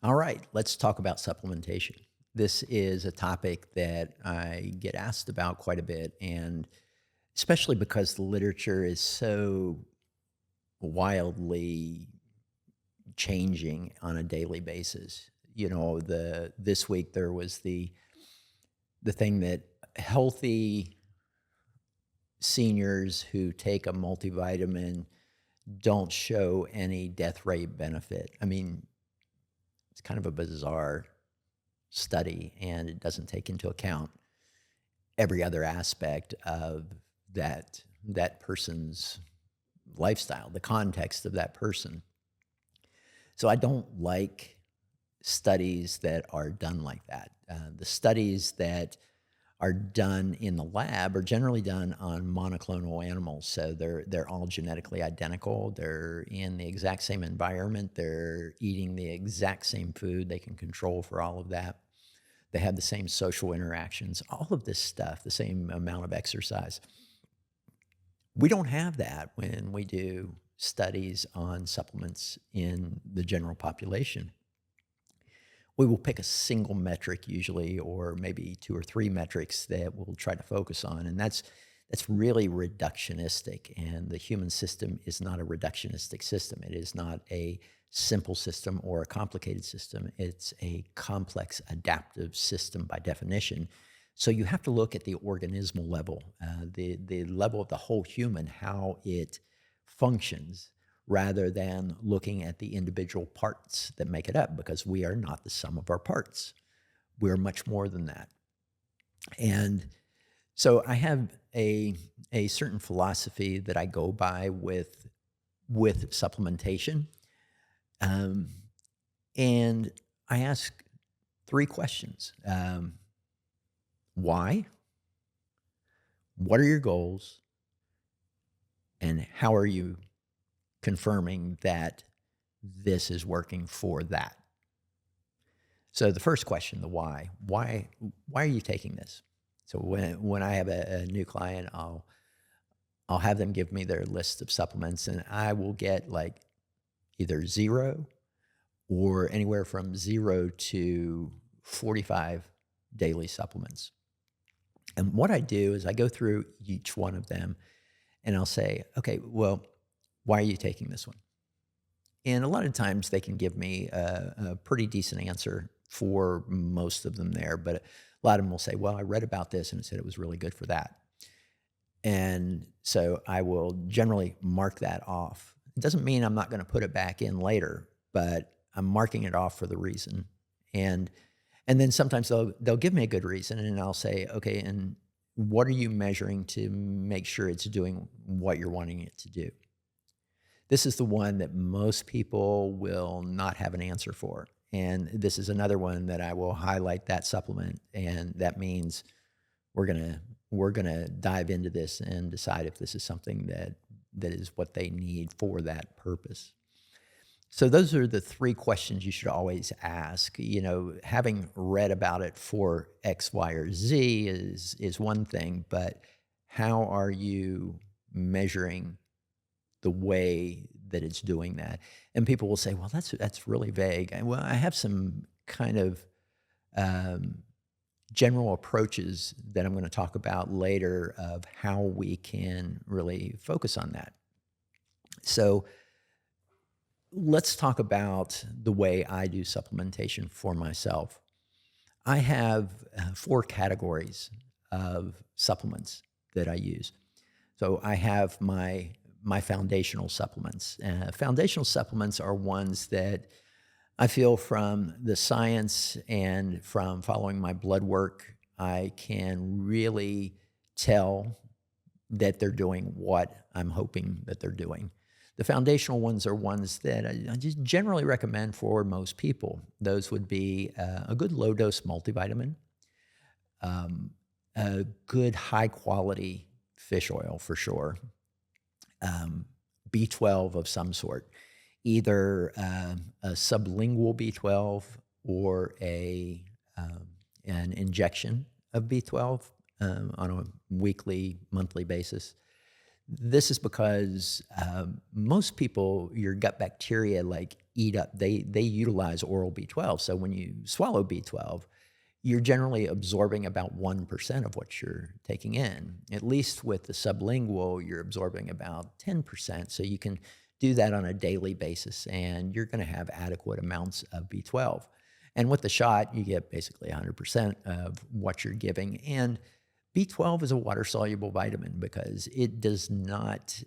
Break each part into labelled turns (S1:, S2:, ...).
S1: All right, let's talk about supplementation. This is a topic that I get asked about quite a bit, and especially because the literature is so wildly changing on a daily basis. This week there was the thing that healthy seniors who take a multivitamin don't show any death rate benefit. I mean, it's kind of a bizarre study, and it doesn't take into account every other aspect of that person's lifestyle, the context of that person. So I don't like studies that are done like that. The studies that are done in the lab are generally done on monoclonal animals. So they're all genetically identical. They're in the exact same environment. They're eating the exact same food. They can control for all of that. They have the same social interactions, all of this stuff, the same amount of exercise. We don't have that when we do studies on supplements in the general population. We will pick a single metric usually, or maybe two or three metrics that we'll try to focus on. And that's really reductionistic. And the human system is not a reductionistic system. It is not a simple system or a complicated system. It's a complex adaptive system by definition. So you have to look at the organismal level, the level of the whole human, how it functions, rather than looking at the individual parts that make it up, because we are not the sum of our parts. We're much more than that. And so I have a certain philosophy that I go by with supplementation. And I ask three questions. Why? What are your goals? And how are you confirming that this is working for that? So the first question, the why. Why are you taking this? So when I have a new client, I'll have them give me their list of supplements, and I will get like either zero or anywhere from 0 to 45 daily supplements. And what I do is I go through each one of them and I'll say, okay, well, why are you taking this one? And a lot of times they can give me a pretty decent answer for most of them there, but a lot of them will say, well, I read about this and it said it was really good for that. And so I will generally mark that off. It doesn't mean I'm not going to put it back in later, but I'm marking it off for the reason. And then sometimes they'll give me a good reason, and I'll say, okay, and what are you measuring to make sure it's doing what you're wanting it to do? This is the one that most people will not have an answer for. And this is another one that I will highlight that supplement, and that means we're gonna dive into this and decide if this is something that is what they need for that purpose. So those are the three questions you should always ask. Having read about it for X, Y, or Z is one thing, but how are you measuring the way that it's doing that? And people will say, well, that's really vague. Well, I have some kind of um, general approaches that I'm going to talk about later of how we can really focus on that. So let's talk about the way I do supplementation for myself. I have four categories of supplements that I use. So I have my foundational supplements. Foundational supplements are ones that I feel from the science and from following my blood work, I can really tell that they're doing what I'm hoping that they're doing. The foundational ones are ones that I just generally recommend for most people. Those would be a good low-dose multivitamin, a good high-quality fish oil for sure, B12 of some sort, either a sublingual B12 or an injection of B12 on a weekly, monthly basis. This is because most people, your gut bacteria like eat up, they utilize oral B12. So when you swallow B12, you're generally absorbing about 1% of what you're taking in. At least with the sublingual, you're absorbing about 10%. So you can do that on a daily basis, and you're going to have adequate amounts of B12. And with the shot, you get basically 100% of what you're giving. And B12 is a water-soluble vitamin because it does not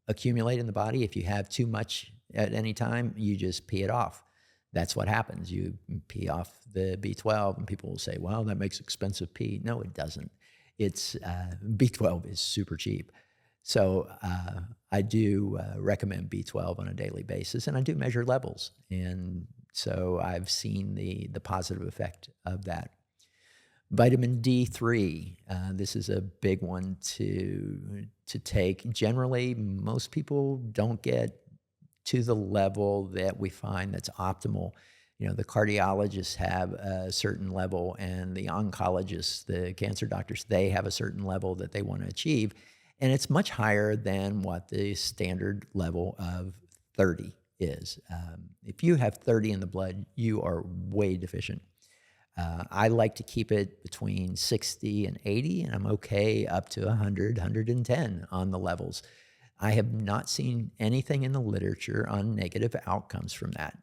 S1: accumulate in the body. If you have too much at any time, you just pee it off. That's what happens. You pee off the B12, and people will say, well, that makes expensive pee. No, it doesn't. It's B12 is super cheap. So I do recommend B12 on a daily basis, and I do measure levels. And so I've seen the positive effect of that. Vitamin D3, this is a big one to take. Generally, most people don't get to the level that we find that's optimal. You know, the cardiologists have a certain level, and the oncologists, the cancer doctors, they have a certain level that they want to achieve. And it's much higher than what the standard level of 30 is. If you have 30 in the blood, you are way deficient. I like to keep it between 60 and 80, and I'm okay up to 100, 110 on the levels. I have not seen anything in the literature on negative outcomes from that.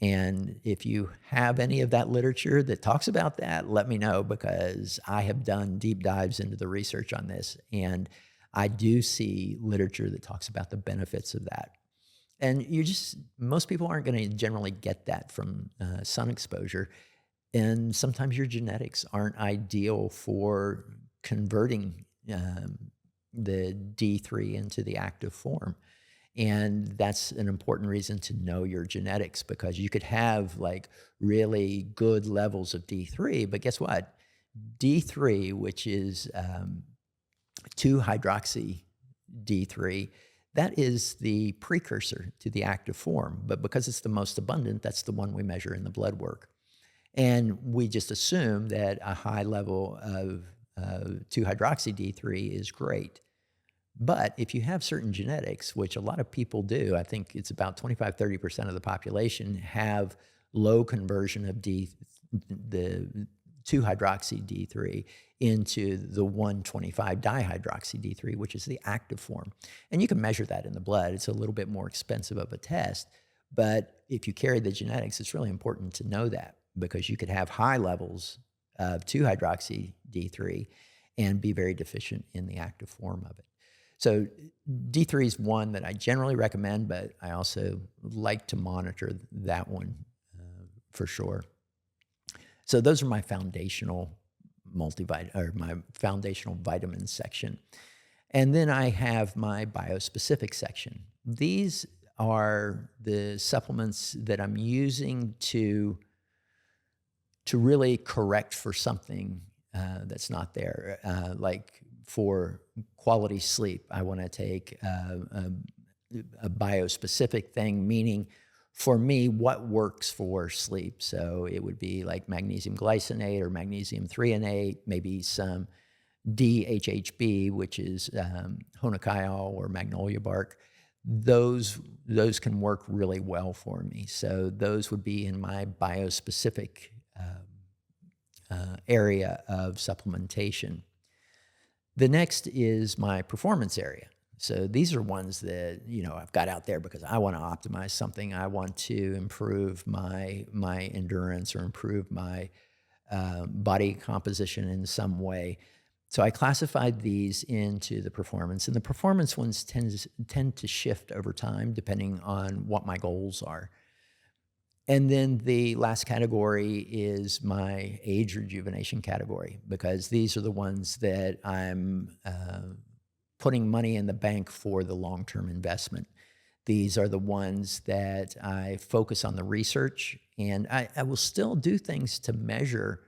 S1: And if you have any of that literature that talks about that, let me know, because I have done deep dives into the research on this, and I do see literature that talks about the benefits of that. And most people aren't going to generally get that from sun exposure. And sometimes your genetics aren't ideal for converting the D3 into the active form. And that's an important reason to know your genetics, because you could have like really good levels of D3, but guess what? D3, which is 2-hydroxy D3, that is the precursor to the active form. But because it's the most abundant, that's the one we measure in the blood work. And we just assume that a high level of 2-hydroxy D3 is great. But if you have certain genetics, which a lot of people do, I think it's about 25-30% of the population have low conversion of the 2-hydroxy D3 into the 1,25-dihydroxy D3, which is the active form. And you can measure that in the blood. It's a little bit more expensive of a test. But if you carry the genetics, it's really important to know that, because you could have high levels of 2-hydroxy D3 and be very deficient in the active form of it. So D3 is one that I generally recommend, but I also like to monitor that one for sure. So those are my foundational my foundational vitamins section. And then I have my biospecific section. These are the supplements that I'm using to really correct for something that's not there. Like for quality sleep, I want to take a biospecific thing, meaning for me, what works for sleep. So it would be like magnesium glycinate or magnesium threonate, maybe some DHHB, which is honocchiol or magnolia bark. Those can work really well for me. So those would be in my biospecific area of supplementation. The next is my performance area. So these are ones that, I've got out there because I want to optimize something. I want to improve my endurance or improve my body composition in some way. So I classified these into the performance, and the performance ones tend to shift over time depending on what my goals are. And then the last category is my age rejuvenation category, because these are the ones that I'm putting money in the bank for the long-term investment. These are the ones that I focus on the research, and I will still do things to measure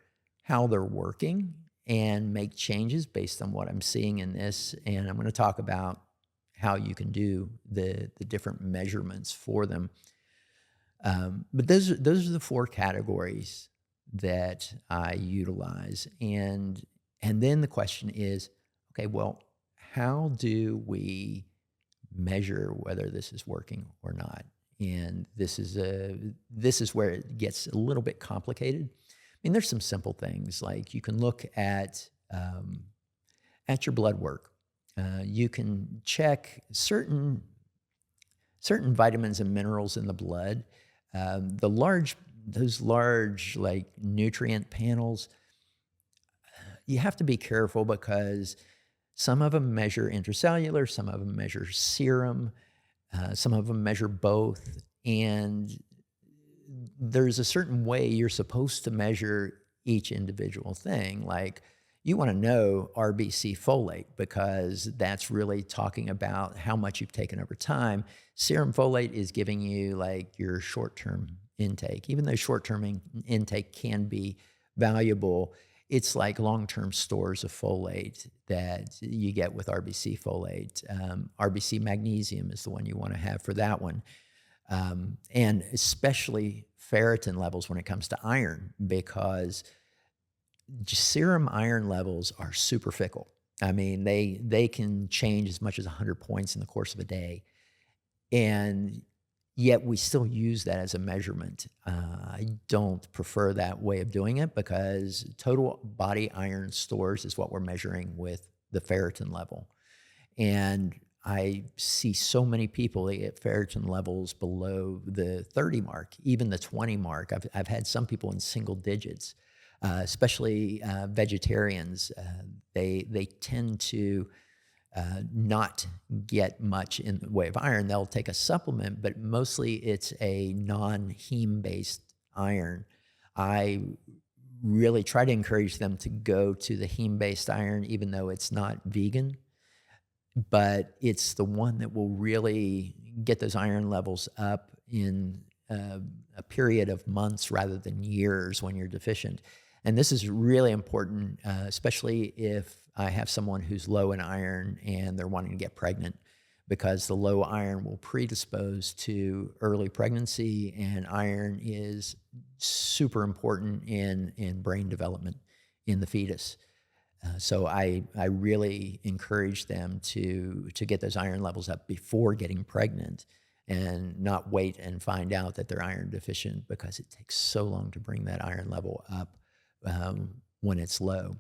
S1: how they're working and make changes based on what I'm seeing in this. And I'm going to talk about how you can do the different measurements for them. But those are the 4 categories that I utilize. And then the question is, okay, well, how do we measure whether this is working or not? And this is where it gets a little bit complicated. I mean, there's some simple things like you can look at your blood work. You can check certain vitamins and minerals in the blood. Those large like nutrient panels, you have to be careful because some of them measure intracellular, some of them measure serum, some of them measure both. And there's a certain way you're supposed to measure each individual thing. Like you want to know RBC folate because that's really talking about how much you've taken over time. Serum folate is giving you like your short-term intake. Even though short-term intake can be valuable, it's like long-term stores of folate that you get with RBC folate. RBC magnesium is the one you want to have for that one. And especially ferritin levels when it comes to iron, because serum iron levels are super fickle. I mean, they can change as much as 100 points in the course of a day. And yet we still use that as a measurement. I don't prefer that way of doing it because total body iron stores is what we're measuring with the ferritin level. And I see so many people that get ferritin levels below the 30 mark, even the 20 mark. I've had some people in single digits, especially vegetarians. They tend to not get much in the way of iron. They'll take a supplement, but mostly it's a non-heme-based iron. I really try to encourage them to go to the heme-based iron, even though it's not vegan, but it's the one that will really get those iron levels up in a period of months rather than years when you're deficient. And this is really important, especially if I have someone who's low in iron and they're wanting to get pregnant, because the low iron will predispose to early pregnancy, and iron is super important in brain development in the fetus. So I really encourage them to get those iron levels up before getting pregnant and not wait and find out that they're iron deficient, because it takes so long to bring that iron level up when it's low.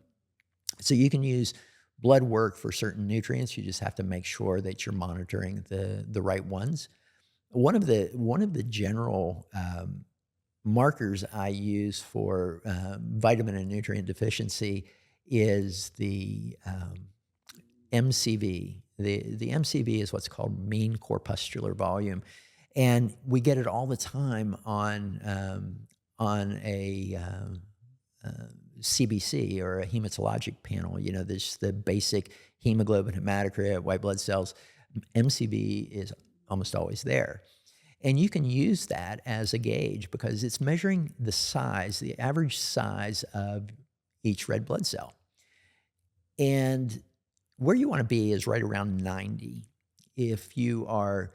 S1: So you can use blood work for certain nutrients. You just have to make sure that you're monitoring the right ones. One of the general markers I use for vitamin and nutrient deficiency is the MCV. The MCV is what's called mean corpuscular volume, and we get it all the time on a CBC or a hematologic panel. You know, there's the basic hemoglobin, hematocrit, white blood cells. MCV is almost always there. And you can use that as a gauge because it's measuring the size, the average size of each red blood cell. And where you want to be is right around 90. If you are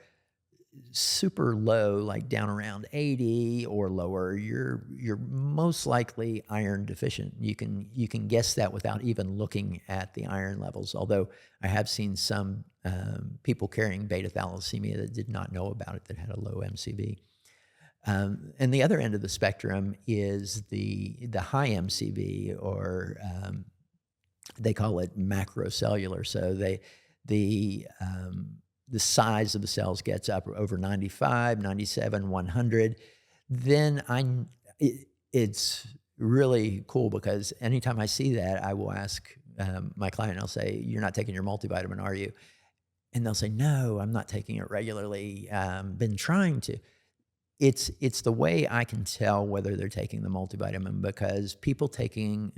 S1: super low, like down around 80 or lower, you're most likely iron deficient. You can guess that without even looking at the iron levels. Although I have seen some people carrying beta thalassemia that did not know about it, that had a low MCV. And the other end of the spectrum is the high MCV, or they call it macrocellular. So the size of the cells gets up over 95, 97, 100. Then it's really cool because anytime I see that, I will ask my client, I'll say, "You're not taking your multivitamin, are you?" And they'll say, "No, I'm not taking it regularly. Been trying to." It's the way I can tell whether they're taking the multivitamin, because people taking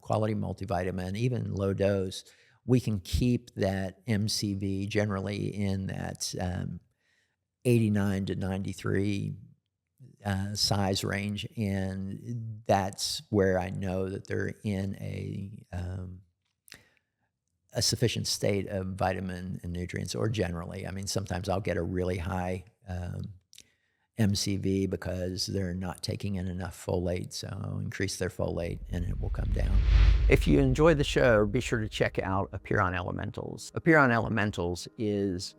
S1: quality multivitamin, even low dose, we can keep that MCV generally in that 89 to 93 size range, and that's where I know that they're in a sufficient state of vitamin and nutrients. Or generally, I mean, sometimes I'll get a really high MCV because they're not taking in enough folate, so increase their folate and it will come down. If you enjoy the show, be sure to check out Apeiron Elementals. Apeiron Elementals is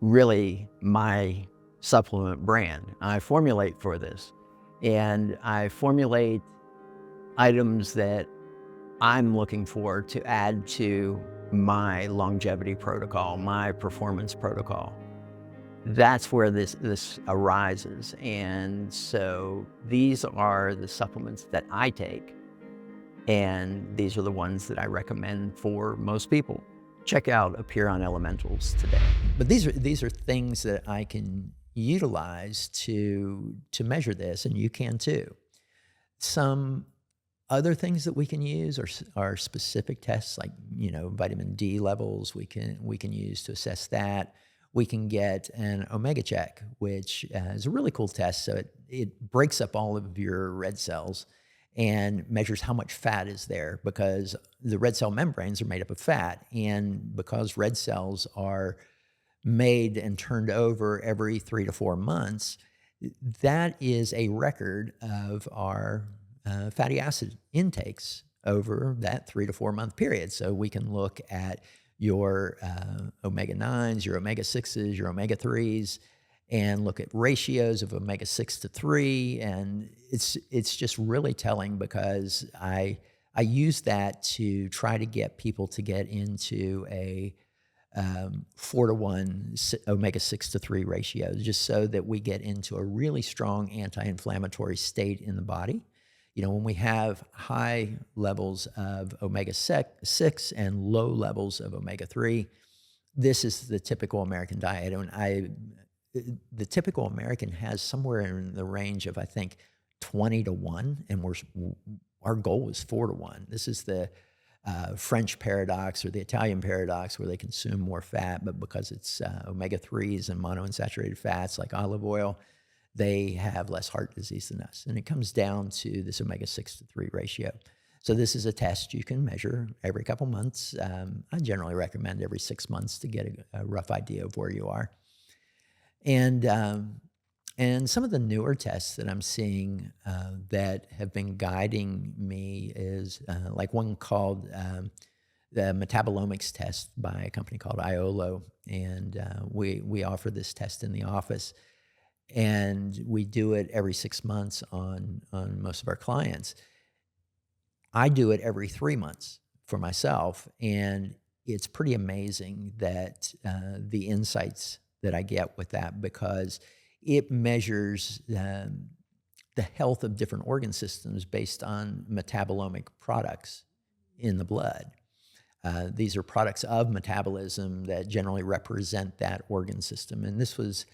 S1: really my supplement brand. I formulate for this, and I formulate items that I'm looking for to add to my longevity protocol, my performance protocol. That's where this arises. And so these are the supplements that I take, and these are the ones that I recommend for most people. Check out Apeiron Elementals today. But these are things that I can utilize to measure this, and you can too. Some other things that we can use are specific tests, like vitamin D levels. We can use to assess that. We can get an omega check, which is a really cool test. So it breaks up all of your red cells and measures how much fat is there, because the red cell membranes are made up of fat. And because red cells are made and turned over every 3 to 4 months, that is a record of our fatty acid intakes over that 3 to 4 month period. So we can look at your omega-9s, your omega-6s, your omega-3s, and look at ratios of omega-6 to 3. And it's just really telling, because I use that to try to get people to get into a 4-to-1 omega-6 to 3 ratio, just so that we get into a really strong anti-inflammatory state in the body. When we have high levels of omega-6 and low levels of omega-3, this is the typical American diet. And the typical American has somewhere in the range of, I think, 20 to 1, and our goal is 4 to 1. This is the French paradox or the Italian paradox, where they consume more fat, but because it's omega-3s and monounsaturated fats like olive oil, they have less heart disease than us. And it comes down to this omega-6 to 3 ratio. So this is a test you can measure every couple months. I generally recommend every 6 months to get a rough idea of where you are. And some of the newer tests that I'm seeing that have been guiding me is like one called the metabolomics test by a company called Iolo. And we offer this test in the office. And we do it every 6 months on most of our clients. I do it every 3 months for myself, and it's pretty amazing that the insights that I get with that, because it measures the health of different organ systems based on metabolomic products in the blood. These are products of metabolism that generally represent that organ system, and this was,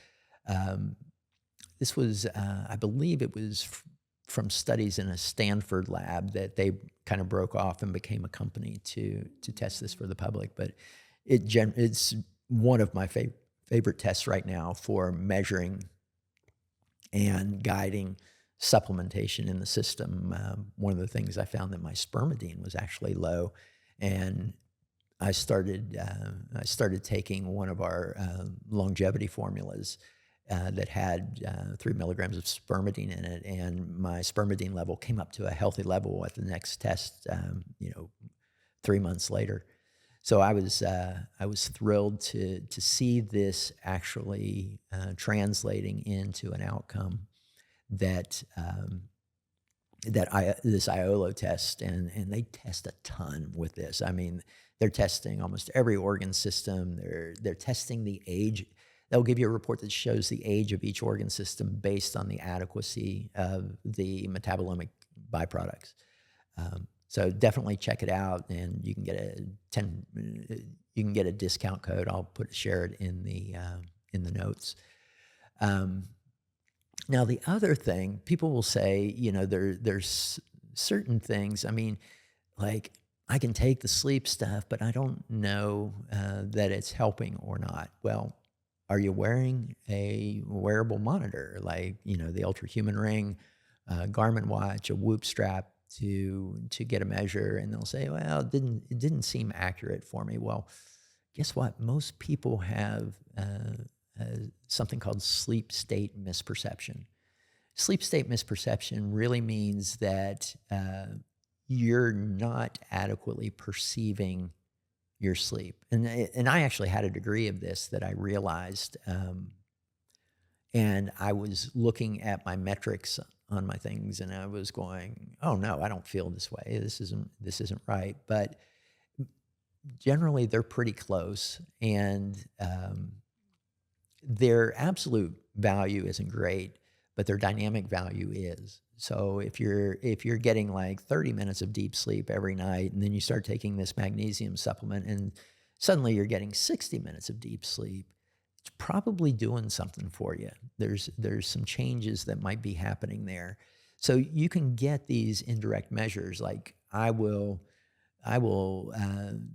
S1: I believe it was from studies in a Stanford lab that they kind of broke off and became a company to test this for the public. But it's one of my favorite tests right now for measuring and guiding supplementation in the system. One of the things I found that my spermidine was actually low, and I started taking one of our longevity formulas that had 3 milligrams of spermidine in it, and my spermidine level came up to a healthy level at the next test, 3 months later. So I was thrilled to see this actually translating into an outcome that this Iolo test, and they test a ton with this. I mean, they're testing almost every organ system. They're testing the age. They'll give you a report that shows the age of each organ system based on the adequacy of the metabolomic byproducts. So definitely check it out, and you can get a discount code. I'll share it in the notes. Now the other thing, people will say, there's certain things. I mean, like, I can take the sleep stuff, but I don't know that it's helping or not. Well, are you wearing a wearable monitor, like, the Ultrahuman Ring, Garmin watch, a Whoop strap to get a measure? And they'll say, well, it didn't seem accurate for me. Well, guess what? Most people have something called sleep state misperception. Sleep state misperception really means that you're not adequately perceiving your sleep. And I actually had a degree of this that I realized, and I was looking at my metrics on my things, and I was going, "Oh no, I don't feel this way. This isn't right." But generally, they're pretty close, and their absolute value isn't great, but their dynamic value is. So if you're getting like 30 minutes of deep sleep every night, and then you start taking this magnesium supplement, and suddenly you're getting 60 minutes of deep sleep, it's probably doing something for you. There's some changes that might be happening there. So you can get these indirect measures. Like I will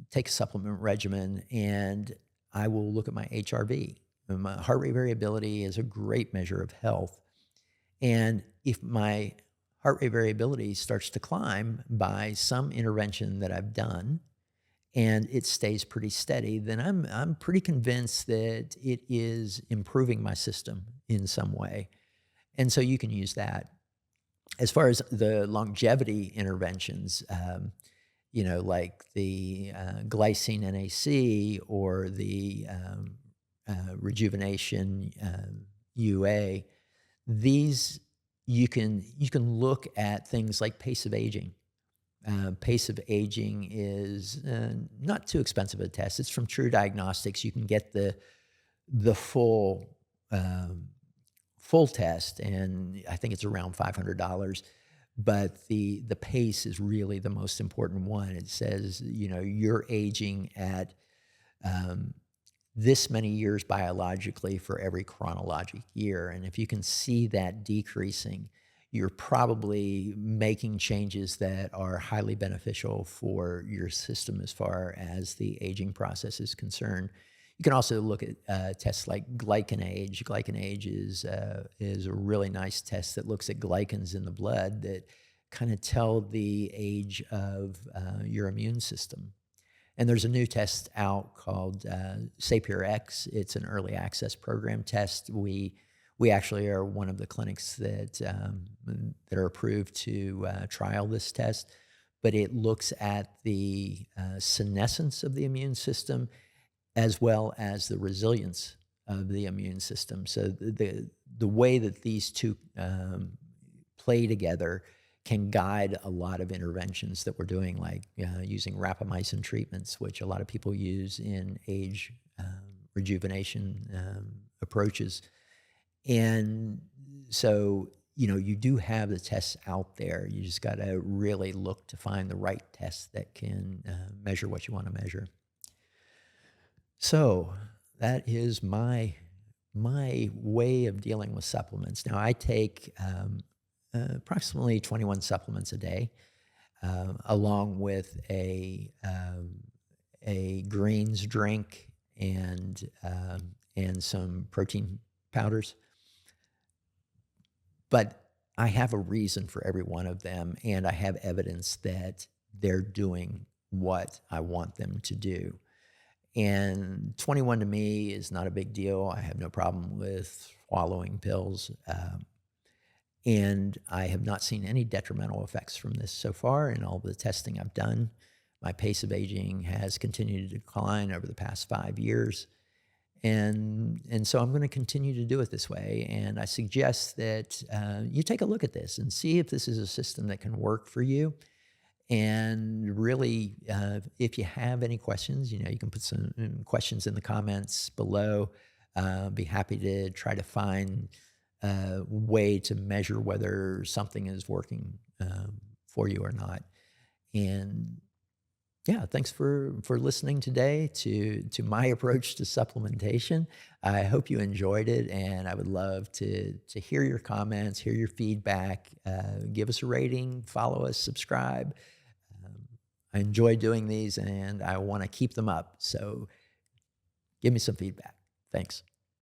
S1: take a supplement regimen, and I will look at my HRV. And my heart rate variability is a great measure of health. And if my heart rate variability starts to climb by some intervention that I've done, and it stays pretty steady, then I'm pretty convinced that it is improving my system in some way. And so you can use that. As far as the longevity interventions, like the glycine NAC or the rejuvenation UA, these you can look at things like pace of aging. Pace of aging is not too expensive a test. It's from True Diagnostics. You can get the full test, and I think it's around $500. But the pace is really the most important one. It says, you're aging at this many years biologically for every chronologic year. And if you can see that decreasing, you're probably making changes that are highly beneficial for your system as far as the aging process is concerned. You can also look at tests like glycan age. Glycan age is a really nice test that looks at glycans in the blood that kind of tell the age of your immune system. And there's a new test out called Sapir X. It's an early access program test. We actually are one of the clinics that are approved to trial this test. But it looks at the senescence of the immune system as well as the resilience of the immune system. So the way that these two play together can guide a lot of interventions that we're doing, like using rapamycin treatments, which a lot of people use in age rejuvenation approaches. And so, you do have the tests out there. You just got to really look to find the right test that can measure what you want to measure. So that is my way of dealing with supplements. Now, I take approximately 21 supplements a day, along with a greens drink and some protein powders. But I have a reason for every one of them, and I have evidence that they're doing what I want them to do. And 21 to me is not a big deal. I have no problem with swallowing pills. And I have not seen any detrimental effects from this so far in all the testing I've done. My pace of aging has continued to decline over the past 5 years. And so I'm going to continue to do it this way. And I suggest that you take a look at this and see if this is a system that can work for you. And really, if you have any questions, you can put some questions in the comments below. Be happy to try to find a way to measure whether something is working for you or not. And yeah, thanks for listening today to my approach to supplementation. I hope you enjoyed it, and I would love to hear your comments, hear your feedback. Give us a rating, follow us, subscribe. I enjoy doing these, and I want to keep them up. So give me some feedback. Thanks.